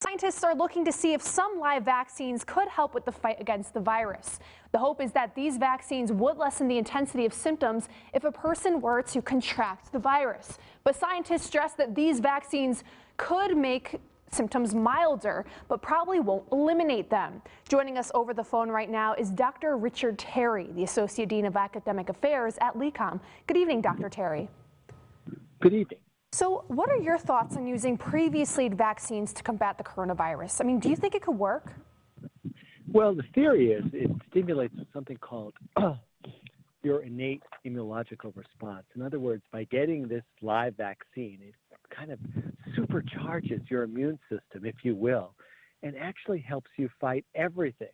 Scientists are looking to see if some live vaccines could help with the fight against the virus. The hope is that these vaccines would lessen the intensity of symptoms if a person were to contract the virus. But scientists stress that these vaccines could make symptoms milder, but probably won't eliminate them. Joining us over the phone right now is Dr. Richard Terry, the Associate Dean of Academic Affairs at LECOM. Good evening, Dr. Terry. Good evening. So what are your thoughts on using previously vaccines to combat the coronavirus? I mean, do you think it could work? Well, the theory is it stimulates something called your innate immunological response. In other words, by getting this live vaccine, it kind of supercharges your immune system, if you will, and actually helps you fight everything.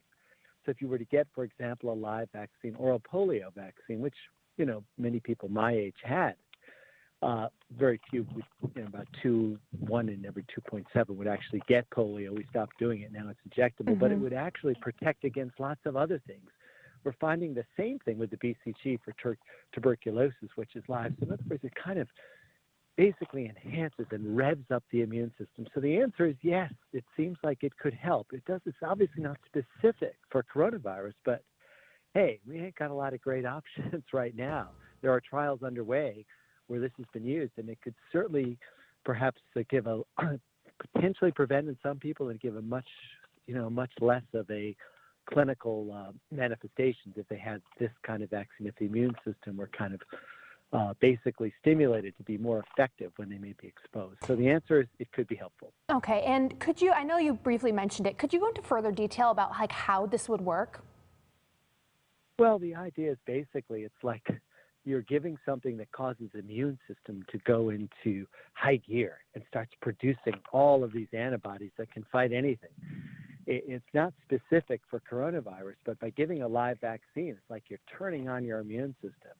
So if you were to get, for example, a live vaccine, oral polio vaccine, which, many people my age had, very few, about 1 in every 2.7 would actually get polio. We stopped doing it. Now it's injectable, but it would actually protect against lots of other things. We're finding the same thing with the BCG for tuberculosis, which is live. So in other words, it kind of basically enhances and revs up the immune system. So the answer is yes, it seems like it could help. It's obviously not specific for coronavirus, but hey, we ain't got a lot of great options right now. There are trials underway where this has been used, and it could certainly perhaps give potentially prevent in some people and give a much less of a clinical manifestations if they had this kind of vaccine, if the immune system were kind of basically stimulated to be more effective when they may be exposed. So the answer is it could be helpful. Okay, and could you, I know you briefly mentioned it, could you go into further detail about how this would work? Well, the idea is basically it's like you're giving something that causes the immune system to go into high gear and starts producing all of these antibodies that can fight anything. It's not specific for coronavirus, but by giving a live vaccine, it's like you're turning on your immune system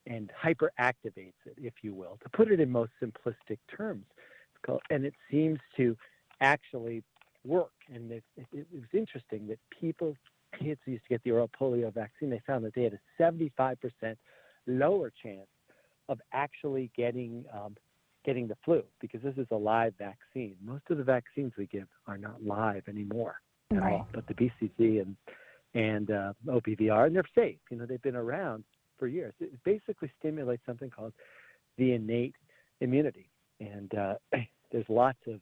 and hyperactivates it, if you will. To put it in most simplistic terms, and it seems to actually work. And it was interesting that kids used to get the oral polio vaccine, they found that they had a 75% lower chance of actually getting the flu, because this is a live vaccine. Most of the vaccines we give are not live anymore at all, but the BCG and OPVR, and they're safe. They've been around for years. It basically stimulates something called the innate immunity, and there's lots of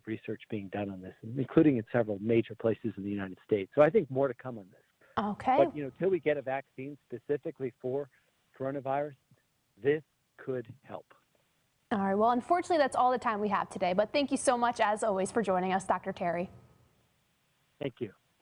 research being done on this, including in several major places in the United States. So I think more to come on this. Okay. But till we get a vaccine specifically for coronavirus, this could help. All right. Well, unfortunately, that's all the time we have today. But thank you so much, as always, for joining us, Dr. Terry. Thank you.